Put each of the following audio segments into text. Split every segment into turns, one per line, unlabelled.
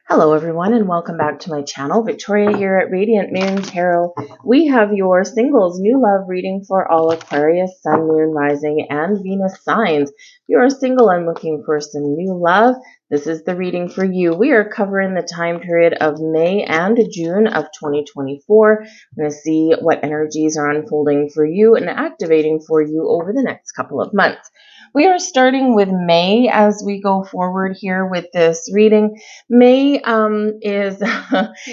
Hello everyone and welcome back to my channel. Victoria here at Radiant Moon Tarot. We have your singles new love reading for all Aquarius, Sun, Moon, Rising, and Venus signs. If you are single and looking for some new love, this is the reading for you. We are covering the time period of May and June of 2024. We're going to see what energies are unfolding for you and activating for you over the next couple of months. We are starting with May as we go forward here with this reading. May is,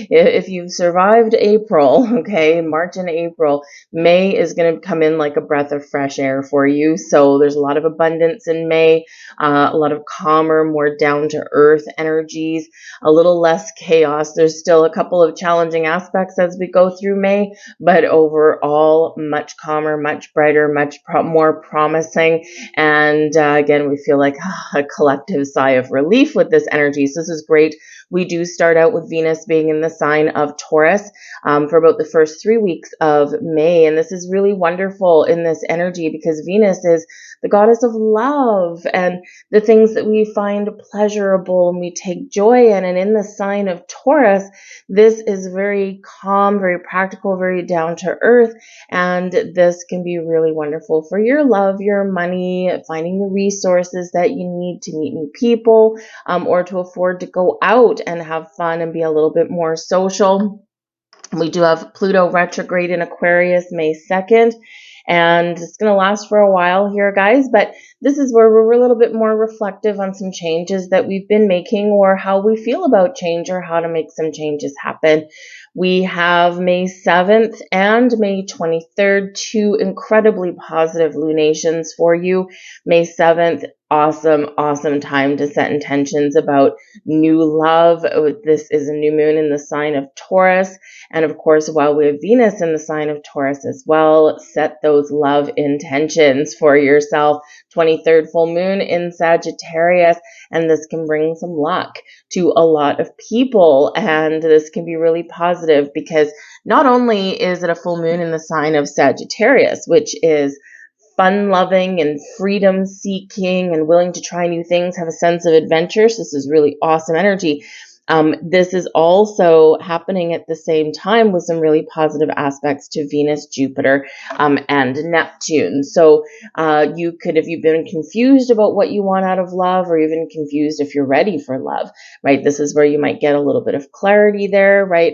if you've survived April, okay, March and April, May is going to come in like a breath of fresh air for you. So there's a lot of abundance in May, a lot of calmer, more down-to-earth energies, a little less chaos. There's still a couple of challenging aspects as we go through May, but overall, much calmer, much brighter, much more promising. And again, we feel like a collective sigh of relief with this energy. So this is great. We do start out with Venus being in the sign of Taurus for about the first 3 weeks of May. And this is really wonderful in this energy because Venus is the goddess of love and the things that we find pleasurable and we take joy in. And in the sign of Taurus, this is very calm, very practical, very down to earth. And this can be really wonderful for your love, your money, finding the resources that you need to meet new people, or to afford to go out and have fun and be a little bit more social. We do have Pluto retrograde in Aquarius May 2nd. And it's going to last for a while here, guys, but this is where we're a little bit more reflective on some changes that we've been making or how we feel about change or how to make some changes happen. We have May 7th and May 23rd, two incredibly positive lunations for you. May 7th, awesome time to set intentions about new love. This is a new moon in the sign of Taurus. And of course, while we have Venus in the sign of Taurus as well, set those love intentions for yourself. 23rd full moon in Sagittarius, and this can bring some luck to a lot of people. And this can be really positive because not only is it a full moon in the sign of Sagittarius, which is fun-loving and freedom-seeking and willing to try new things, have a sense of adventure. So this is really awesome energy. This is also happening at the same time with some really positive aspects to Venus, Jupiter, and Neptune. So you could, if you've been confused about what you want out of love, or even confused if you're ready for love, right? This is where you might get a little bit of clarity there, right?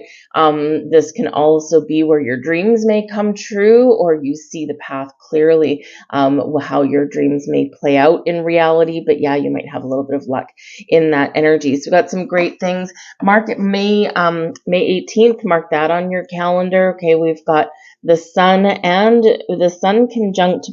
This can also be where your dreams may come true, or you see the path clearly, how your dreams may play out in reality. But yeah, you might have a little bit of luck in that energy. So we've got some great things. Mark it May 18th. Mark that on your calendar. Okay, we've got the sun conjunct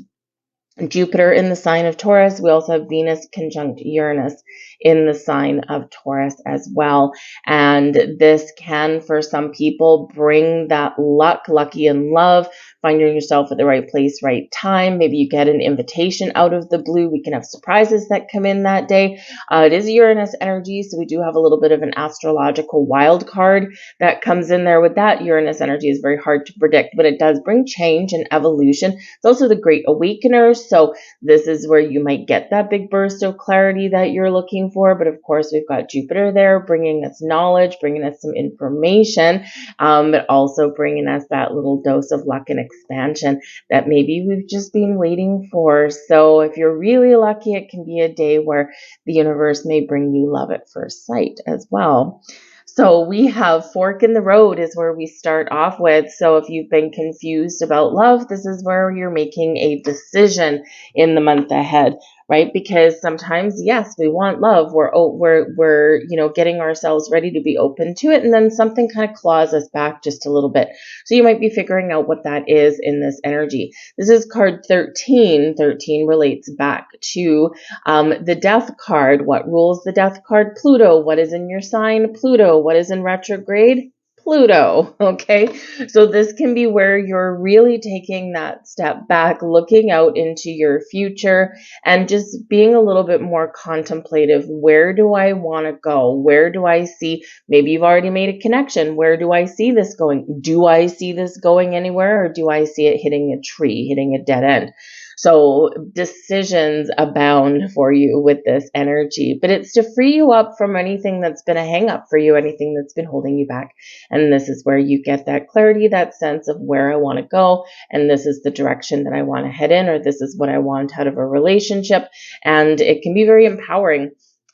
Jupiter in the sign of Taurus. We also have Venus conjunct Uranus in the sign of Taurus as well. And this can, for some people, bring that lucky in love, finding yourself at the right place, right time. Maybe you get an invitation out of the blue. We can have surprises that come in that day. It is Uranus energy, so we do have a little bit of an astrological wild card that comes in there with that. Uranus energy is very hard to predict, but it does bring change and evolution. It's also the Great Awakener, so this is where you might get that big burst of clarity that you're looking for. But of course, we've got Jupiter there bringing us knowledge, bringing us some information, but also bringing us that little dose of luck and expansion that maybe we've just been waiting for. So if you're really lucky, it can be a day where the universe may bring you love at first sight as well. So we have fork in the road is where we start off with. So if you've been confused about love, this is where you're making a decision in the month ahead, right? Because sometimes, yes, we want love. We're getting ourselves ready to be open to it, and then something kind of claws us back just a little bit. So you might be figuring out what that is in this energy. This is card 13. 13 relates back to the death card. What rules the death card? Pluto. What is in your sign? Pluto. What is in retrograde? Pluto. Okay. So this can be where you're really taking that step back, looking out into your future and just being a little bit more contemplative. Where do I want to go? Where do I see? Maybe you've already made a connection. Where do I see this going? Do I see this going anywhere, or do I see it hitting a tree, hitting a dead end? So decisions abound for you with this energy, but it's to free you up from anything that's been a hang up for you, anything that's been holding you back. And this is where you get that clarity, that sense of where I want to go. And this is the direction that I want to head in, or this is what I want out of a relationship. And it can be very empowering.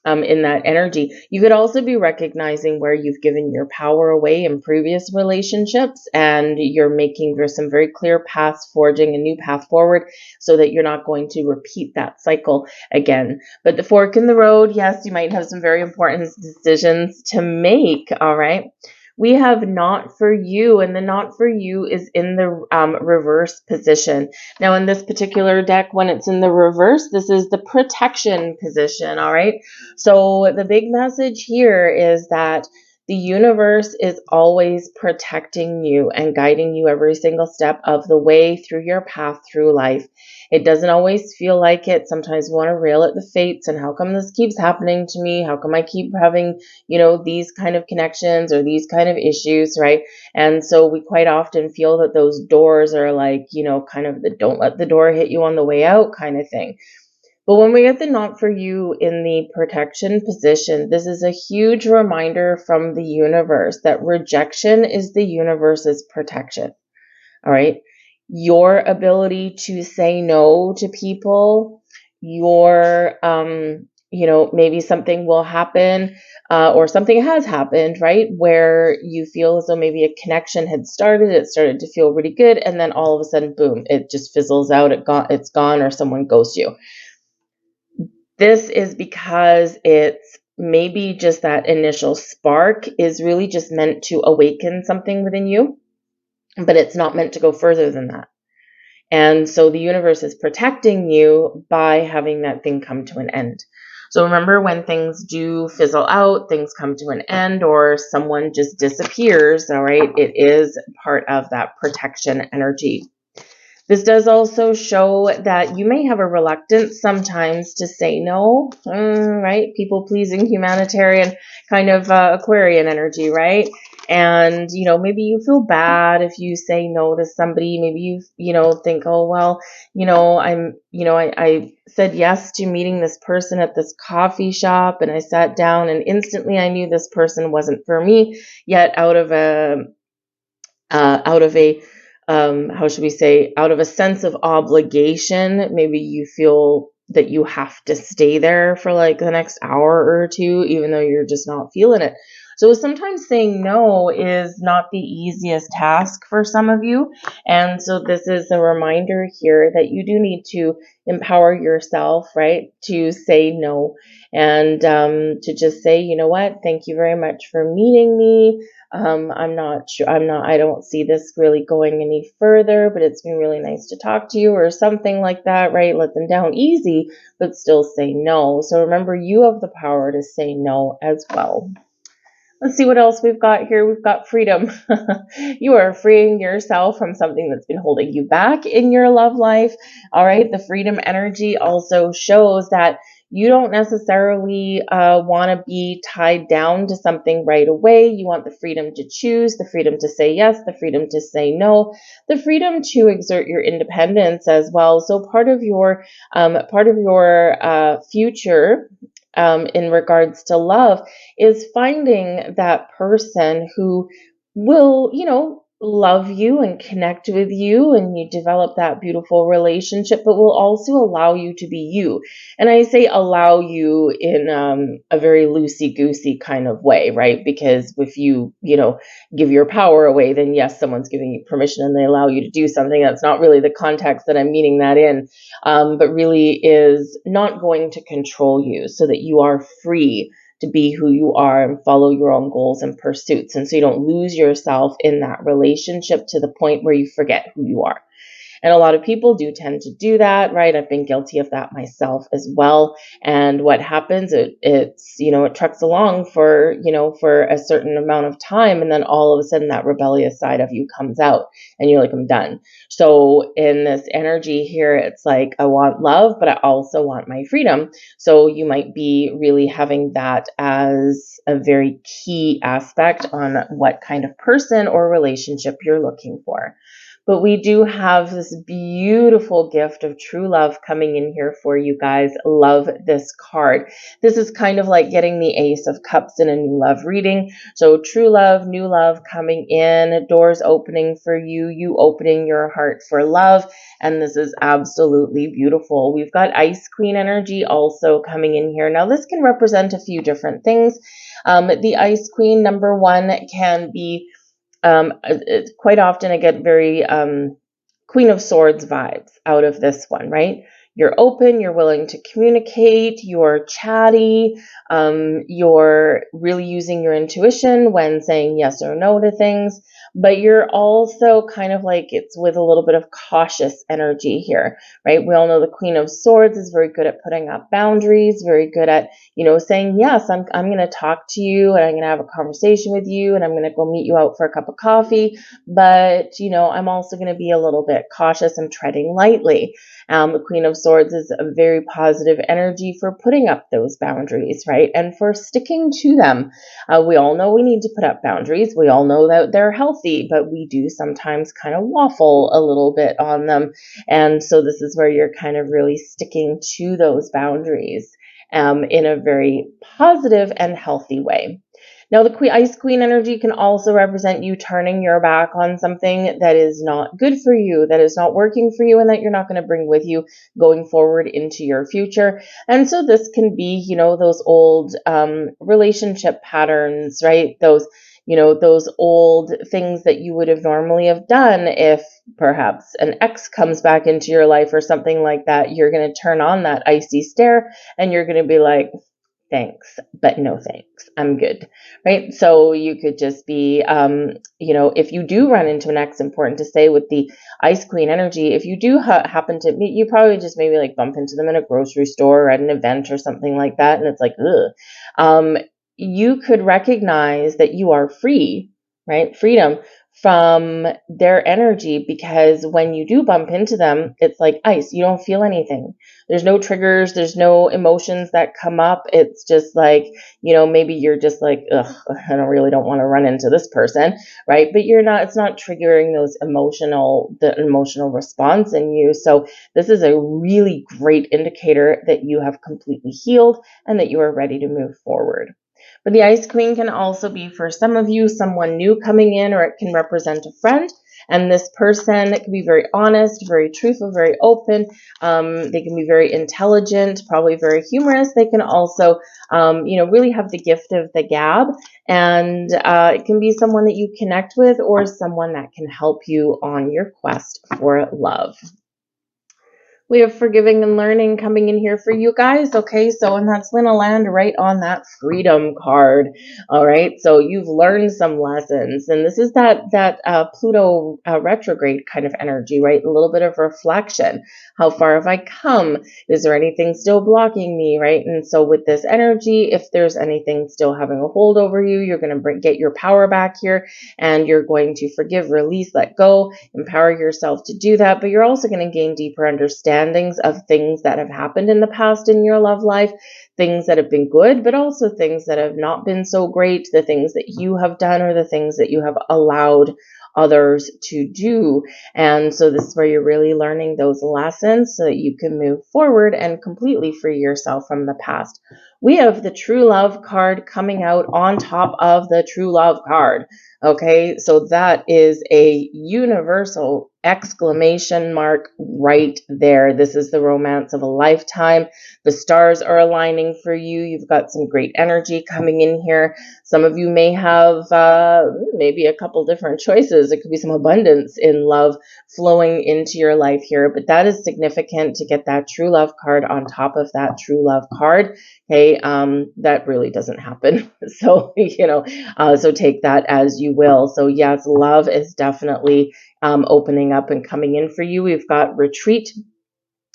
In that energy, you could also be recognizing where you've given your power away in previous relationships, and there's some very clear paths, forging a new path forward so that you're not going to repeat that cycle again. But the fork in the road, yes, you might have some very important decisions to make. All right. We have not for you, and the not for you is in the reverse position. Now, in this particular deck, when it's in the reverse, this is the protection position, all right? So the big message here is that the universe is always protecting you and guiding you every single step of the way through your path through life. It doesn't always feel like it. Sometimes we want to rail at the fates and how come this keeps happening to me? How come I keep having, these kind of connections or these kind of issues, right? And so we quite often feel that those doors are like, kind of the don't let the door hit you on the way out kind of thing. But when we get the not for you in the protection position, this is a huge reminder from the universe that rejection is the universe's protection. All right. Your ability to say no to people, maybe something will happen or something has happened, right? Where you feel as though maybe a connection had started, it started to feel really good. And then all of a sudden, boom, it just fizzles out. It's gone, or someone ghosts you. This is because it's maybe just that initial spark is really just meant to awaken something within you, but it's not meant to go further than that. And so the universe is protecting you by having that thing come to an end. So remember, when things do fizzle out, things come to an end, or someone just disappears, all right, it is part of that protection energy. This does also show that you may have a reluctance sometimes to say no, right? People-pleasing, humanitarian kind of Aquarian energy, right? And, maybe you feel bad if you say no to somebody. Maybe you think, oh, well, I said yes to meeting this person at this coffee shop, and I sat down and instantly I knew this person wasn't for me. Yet out of a how should we say, out of a sense of obligation, maybe you feel that you have to stay there for like the next hour or two, even though you're just not feeling it. So sometimes saying no is not the easiest task for some of you. And so this is a reminder here that you do need to empower yourself, right, to say no, and to just say, you know what, thank you very much for meeting me. I'm not sure, I don't see this really going any further, but it's been really nice to talk to you, or something like that, right? Let them down easy, but still say no. So remember, you have the power to say no as well. Let's see what else we've got here. We've got freedom. You are freeing yourself from something that's been holding you back in your love life. All right. The freedom energy also shows that you don't necessarily want to be tied down to something right away. You want the freedom to choose, the freedom to say yes, the freedom to say no, the freedom to exert your independence as well. So part of your future in regards to love is finding that person who will, love you and connect with you, and you develop that beautiful relationship, but will also allow you to be you. And I say allow you in a very loosey-goosey kind of way, right? Because if you, give your power away, then yes, someone's giving you permission and they allow you to do something. That's not really the context that I'm meaning that in, but really is not going to control you, so that you are free to be who you are and follow your own goals and pursuits. And so you don't lose yourself in that relationship to the point where you forget who you are. And a lot of people do tend to do that, right? I've been guilty of that myself as well. And what happens, it trucks along for a certain amount of time. And then all of a sudden that rebellious side of you comes out and you're like, I'm done. So in this energy here, it's like, I want love, but I also want my freedom. So you might be really having that as a very key aspect on what kind of person or relationship you're looking for. but we do have this beautiful gift of true love coming in here for you guys. Love this card. This is kind of like getting the Ace of Cups in a new love reading. So true love, new love coming in, doors opening for you, you opening your heart for love. And this is absolutely beautiful. We've got Ice Queen energy also coming in here. Now this can represent a few different things. The Ice Queen, number one, can be quite often I get very Queen of Swords vibes out of this one, right? You're open, you're willing to communicate, you're chatty, you're really using your intuition when saying yes or no to things, but you're also kind of like it's with a little bit of cautious energy here, right? We all know the Queen of Swords is very good at putting up boundaries, very good at, saying, yes, I'm going to talk to you and I'm going to have a conversation with you and I'm going to go meet you out for a cup of coffee. But, I'm also going to be a little bit cautious and treading lightly. The Queen of Swords is a very positive energy for putting up those boundaries, right? And for sticking to them. We all know we need to put up boundaries. We all know that they're healthy, but we do sometimes kind of waffle a little bit on them. And so this is where you're kind of really sticking to those boundaries in a very positive and healthy way. Now, the Ice Queen energy can also represent you turning your back on something that is not good for you, that is not working for you, and that you're not going to bring with you going forward into your future. And so this can be, those old relationship patterns, right? Those old things that you would have normally have done if perhaps an ex comes back into your life or something like that. You're going to turn on that icy stare and you're going to be like, thanks, but no thanks. I'm good, right? So you could just be, if you do run into an ex, important to say with the Ice Queen energy, if you do happen to meet, you probably just maybe like bump into them in a grocery store or at an event or something like that. And it's like, ugh. You could recognize that you are free, right? Freedom from their energy, because when you do bump into them, it's like ice. You don't feel anything. There's no triggers. There's no emotions that come up. It's just like, maybe you're just like, ugh, I don't want to run into this person, right? But it's not triggering the emotional response in you. So this is a really great indicator that you have completely healed and that you are ready to move forward. But the Ice Queen can also be, for some of you, someone new coming in, or it can represent a friend. And this person can be very honest, very truthful, very open. They can be very intelligent, probably very humorous. They can also, really have the gift of the gab. And it can be someone that you connect with or someone that can help you on your quest for love. We have forgiving and learning coming in here for you guys. Okay, so and that's going to land right on that freedom card. All right, so you've learned some lessons, and this is that Pluto retrograde kind of energy, right? A little bit of reflection. How far have I come? Is there anything still blocking me, right? And so with this energy, if there's anything still having a hold over you, you're going to get your power back here, and you're going to forgive, release, let go, empower yourself to do that. But you're also going to gain deeper understanding of things that have happened in the past in your love life, things that have been good, but also things that have not been so great, the things that you have done or the things that you have allowed others to do. And so this is where you're really learning those lessons so that you can move forward and completely free yourself from the past. We have the True Love card coming out on top of the True Love card. Okay, so that is a universal exclamation mark right there. This is the romance of a lifetime. The stars are aligning for you. You've got some great energy coming in here. Some of you may have maybe a couple different choices. It could be some abundance in love flowing into your life here, but that is significant to get that True Love card on top of that True Love card. Okay, that really doesn't happen. So, so take that as you will. So yes, love is definitely opening up and coming in for you. We've got retreat.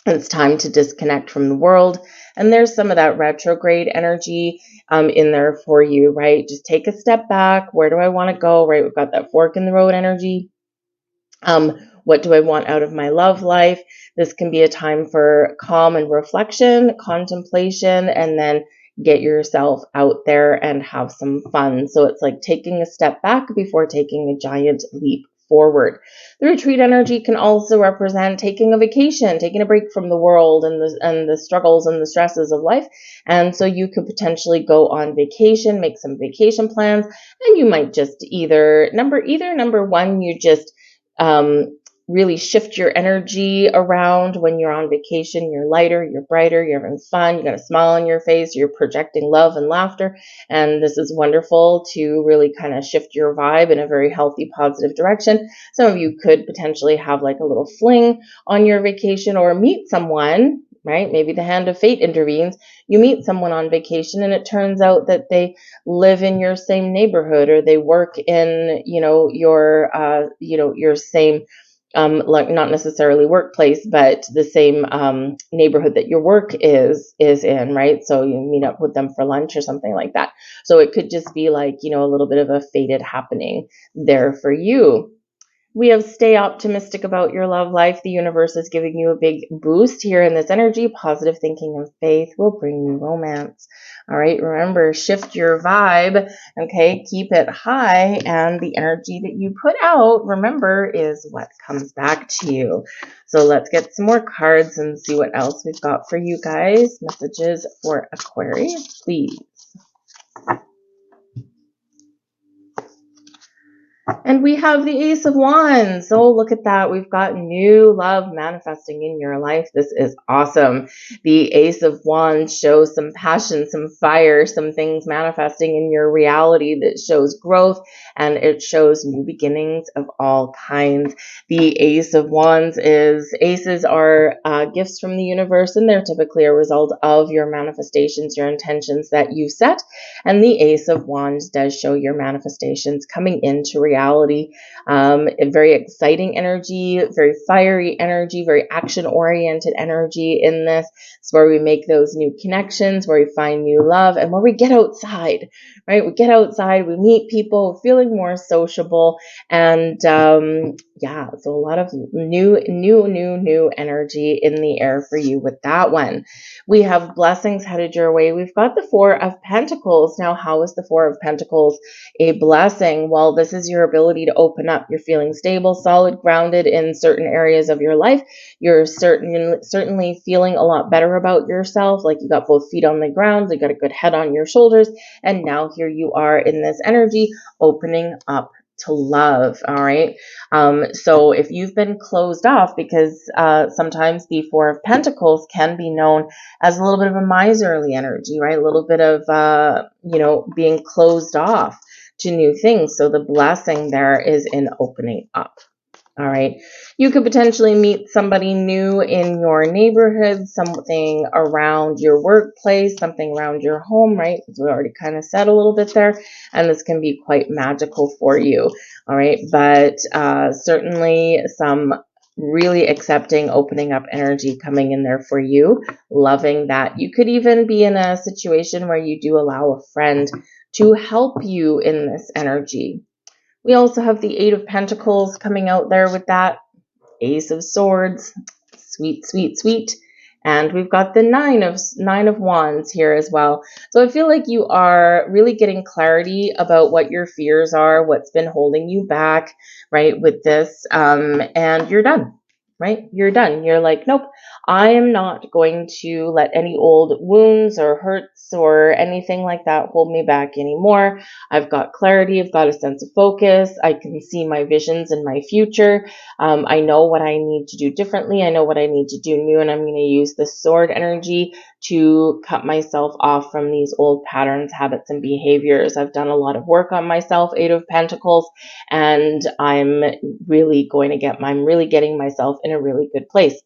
It's time to disconnect from the world. And there's some of that retrograde energy in there for you, right? Just take a step back. Where do I want to go, right? We've got that fork in the road energy. What do I want out of my love life? This can be a time for calm and reflection, contemplation, and then get yourself out there and have some fun. So it's like taking a step back before taking a giant leap forward. The retreat energy can also represent taking a vacation, taking a break from the world and the struggles and the stresses of life. And so you could potentially go on vacation, make some vacation plans, and you might just either number one, you just really shift your energy around when you're on vacation. You're lighter, you're brighter, you're having fun, you got a smile on your face, you're projecting love and laughter. And this is wonderful to really kind of shift your vibe in a very healthy, positive direction. Some of you could potentially have like a little fling on your vacation or meet someone, right? Maybe the hand of fate intervenes. You meet someone on vacation and it turns out that they live in your same neighborhood or they work in, your same like not necessarily workplace, but the same neighborhood that your work is in, right? So you meet up with them for lunch or something like that. So it could just be like, a little bit of a fated happening there for you. We have stay optimistic about your love life. The universe is giving you a big boost here in this energy. Positive thinking and faith will bring you romance. All right, remember, shift your vibe, okay? Keep it high, and the energy that you put out, remember, is what comes back to you. So let's get some more cards and see what else we've got for you guys. Messages for Aquarius, please. And we have the Ace of Wands. So look at that. We've got new love manifesting in your life. This is awesome. The Ace of Wands shows some passion, some fire, some things manifesting in your reality that shows growth, and it shows new beginnings of all kinds. The Ace of Wands aces are gifts from the universe, and they're typically a result of your manifestations, your intentions that you set. And the Ace of Wands does show your manifestations coming into reality. A very exciting energy, very fiery energy, very action-oriented energy in this. It's where we make those new connections, where we find new love, and where we get outside, right? We get outside, we meet people, feeling more sociable, and so a lot of new energy in the air for you with that one. We have blessings headed your way. We've got the Four of Pentacles. Now, how is the Four of Pentacles a blessing? Well, this is your ability to open up. You're feeling stable, solid, grounded in certain areas of your life. You're certainly feeling a lot better about yourself, like you got both feet on the ground, you got a good head on your shoulders, and now here you are in this energy, opening up to love. All right. So if you've been closed off, because sometimes the Four of Pentacles can be known as a little bit of a miserly energy, right? A little bit of, being closed off to new things. So the blessing there is in opening up. All right. You could potentially meet somebody new in your neighborhood, something around your workplace, something around your home, right? As we already kind of said a little bit there. And this can be quite magical for you. All right. But certainly some really accepting, opening up energy coming in there for you. Loving that. You could even be in a situation where you do allow a friend to help you in this energy. We also have the Eight of Pentacles coming out there with that. Ace of Swords, sweet, sweet, sweet. And we've got the Nine of Wands here as well. So I feel like you are really getting clarity about what your fears are, what's been holding you back, right, with this, and you're done. Right? You're done. You're like, nope, I am not going to let any old wounds or hurts or anything like that hold me back anymore. I've got clarity. I've got a sense of focus. I can see my visions and my future. I know what I need to do differently. I know what I need to do new, and I'm going to use the sword energy to cut myself off from these old patterns, habits, and behaviors. I've done a lot of work on myself, Eight of Pentacles, and I'm really getting myself in a really good place.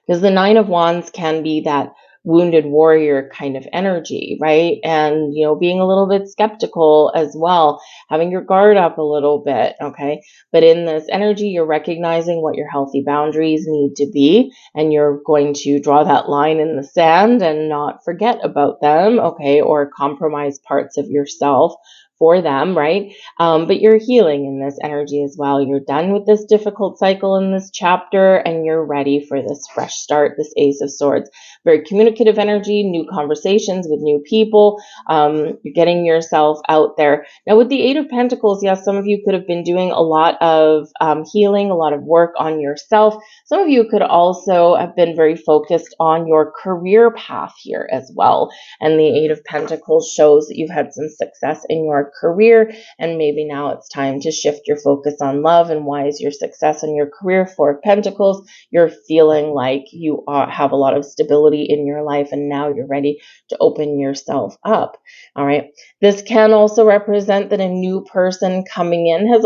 Because the Nine of Wands can be that wounded warrior kind of energy, right? And, being a little bit skeptical as well, having your guard up a little bit, okay? But in this energy, you're recognizing what your healthy boundaries need to be, and you're going to draw that line in the sand and not forget about them, okay? Or compromise parts of yourself for them, right? But you're healing in this energy as well. You're done with this difficult cycle in this chapter, and you're ready for this fresh start, this Ace of Swords. very communicative energy, new conversations with new people. You're getting yourself out there. Now with the Eight of Pentacles, yes, some of you could have been doing a lot of healing, a lot of work on yourself. Some of you could also have been very focused on your career path here as well. And the Eight of Pentacles shows that you've had some success in your career, and maybe now it's time to shift your focus on love. And why is your success in your career? Four of Pentacles, you're feeling like you have a lot of stability in your life, and now you're ready to open yourself up. All right. This can also represent that a new person coming in has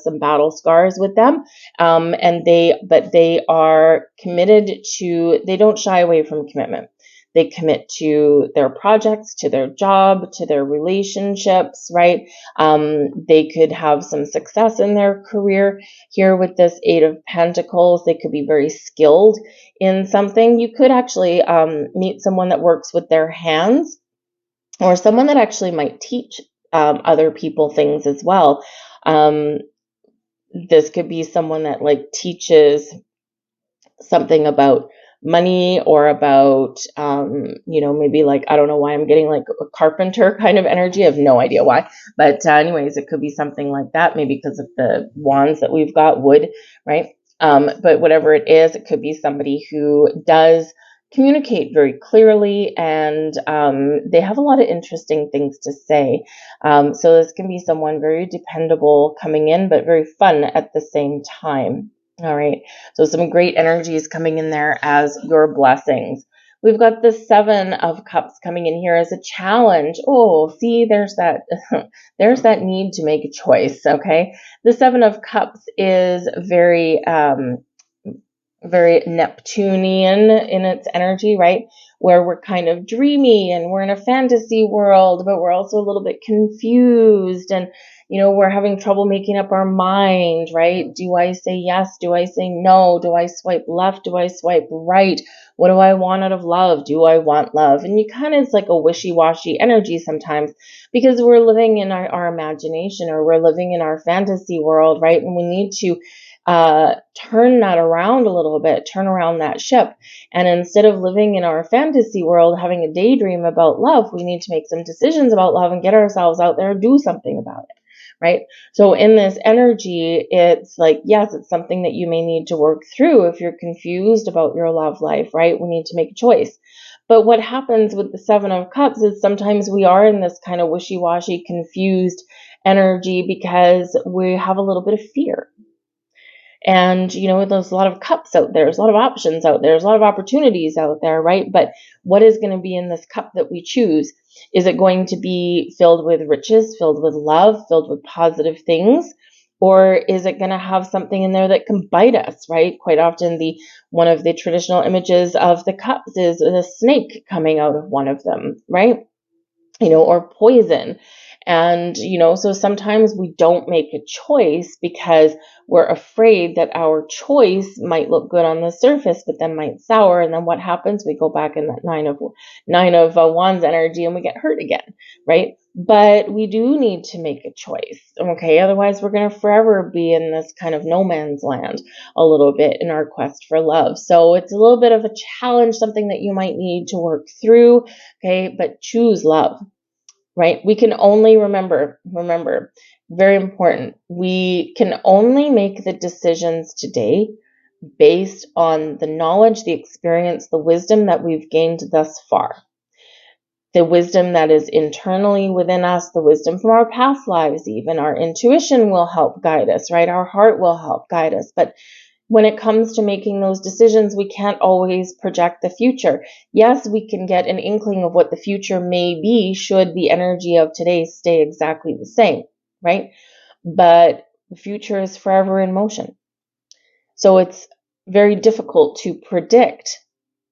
some battle scars with them, but they are committed to. They don't shy away from commitment. They commit to their projects, to their job, to their relationships, right? They could have some success in their career. Here with this Eight of Pentacles, they could be very skilled in something. You could actually meet someone that works with their hands, or someone that actually might teach other people things as well. This could be someone that like teaches something about money, or about, maybe like, I don't know why I'm getting like a carpenter kind of energy. I have no idea why. But anyways, it could be something like that, maybe because of the wands that we've got, wood, right? But whatever it is, it could be somebody who does communicate very clearly, and they have a lot of interesting things to say. So this can be someone very dependable coming in, but very fun at the same time. All right, so some great energies coming in there as your blessings. We've got the Seven of Cups coming in here as a challenge. Oh, see, there's that there's that need to make a choice, okay? The Seven of Cups is very very Neptunian in its energy, right? Where we're kind of dreamy and we're in a fantasy world, but we're also a little bit confused, and we're having trouble making up our mind, right? Do I say yes? Do I say no? Do I swipe left? Do I swipe right? What do I want out of love? Do I want love? And you kind of, it's like a wishy-washy energy sometimes, because we're living in our imagination, or we're living in our fantasy world, right? And we need to turn that around a little bit, turn around that ship. And instead of living in our fantasy world, having a daydream about love, we need to make some decisions about love and get ourselves out there and do something about it, right? So in this energy, it's like, yes, it's something that you may need to work through if you're confused about your love life, right? We need to make a choice. But what happens with the Seven of Cups is sometimes we are in this kind of wishy-washy, confused energy because we have a little bit of fear. And, there's a lot of cups out there. There's a lot of options out there. There's a lot of opportunities out there, right? But what is going to be in this cup that we choose? Is it going to be filled with riches, filled with love, filled with positive things? Or is it going to have something in there that can bite us, right? Quite often, one of the traditional images of the cups is a snake coming out of one of them, right? Or poison. And, so sometimes we don't make a choice because we're afraid that our choice might look good on the surface, but then might sour. And then what happens? We go back in that nine of wands energy and we get hurt again, right? But we do need to make a choice, okay? Otherwise, we're going to forever be in this kind of no man's land a little bit in our quest for love. So it's a little bit of a challenge, something that you might need to work through, okay? But choose love. Right? We can only remember, very important. We can only make the decisions today based on the knowledge, the experience, the wisdom that we've gained thus far. The wisdom that is internally within us, the wisdom from our past lives, even our intuition will help guide us, right? Our heart will help guide us. But when it comes to making those decisions, we can't always project the future. Yes, we can get an inkling of what the future may be should the energy of today stay exactly the same, right? But the future is forever in motion. So it's very difficult to predict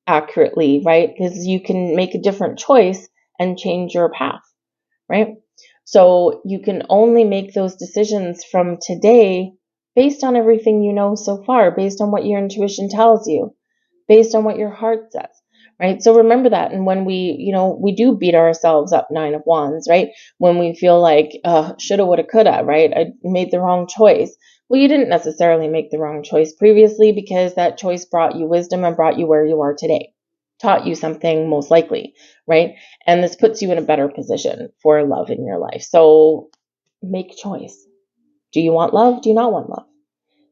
accurately, right? Because you can make a different choice and change your path, right? So you can only make those decisions from today based on everything you know so far, based on what your intuition tells you, based on what your heart says, right? So remember that. And when we do beat ourselves up, Nine of Wands, right? When we feel like, shoulda, woulda, coulda, right? I made the wrong choice. Well, you didn't necessarily make the wrong choice previously, because that choice brought you wisdom and brought you where you are today. taught you something, most likely, right? And this puts you in a better position for love in your life. So make a choice. Do you want love? Do you not want love?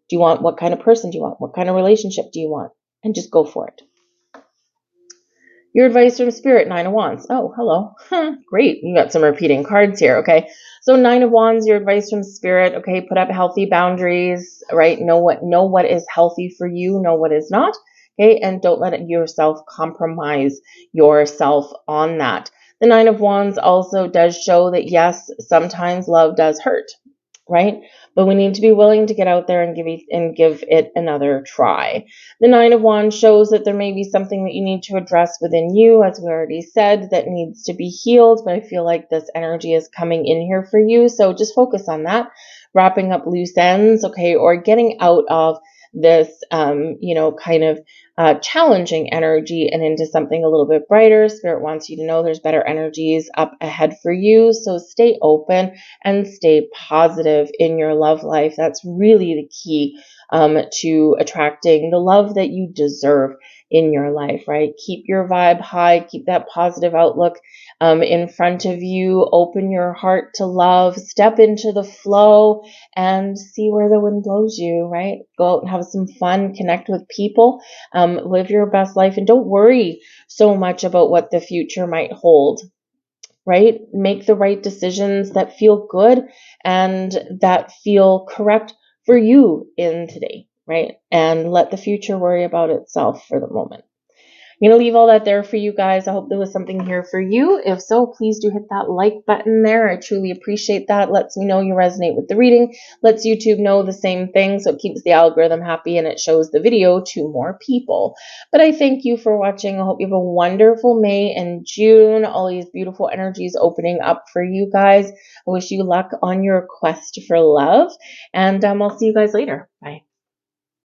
Do you want, what kind of person do you want? What kind of relationship do you want? And just go for it. Your advice from Spirit, Nine of Wands. Oh, hello. Great. You got some repeating cards here. Okay. So Nine of Wands, your advice from Spirit. Okay. Put up healthy boundaries, right? Know what is healthy for you. Know what is not. Okay. And don't let yourself compromise yourself on that. The Nine of Wands also does show that, yes, sometimes love does hurt, right? But we need to be willing to get out there and give it another try. The Nine of Wands shows that there may be something that you need to address within you, as we already said, that needs to be healed. But I feel like this energy is coming in here for you. So just focus on that, wrapping up loose ends, okay, or getting out of this, kind of challenging energy and into something a little bit brighter. Spirit wants you to know there's better energies up ahead for you. So stay open and stay positive in your love life. That's really the key to attracting the love that you deserve in your life, right? Keep your vibe high, keep that positive outlook in front of you, open your heart to love, step into the flow and see where the wind blows you, right? Go out and have some fun, connect with people, live your best life, and don't worry so much about what the future might hold. Right? Make the right decisions that feel good and that feel correct for you in today, right? And let the future worry about itself for the moment. I'm going to leave all that there for you guys. I hope there was something here for you. If so, please do hit that like button there. I truly appreciate that. It lets me know you resonate with the reading. Lets YouTube know the same thing. So it keeps the algorithm happy and it shows the video to more people. But I thank you for watching. I hope you have a wonderful May and June. All these beautiful energies opening up for you guys. I wish you luck on your quest for love. And I'll see you guys later. Bye.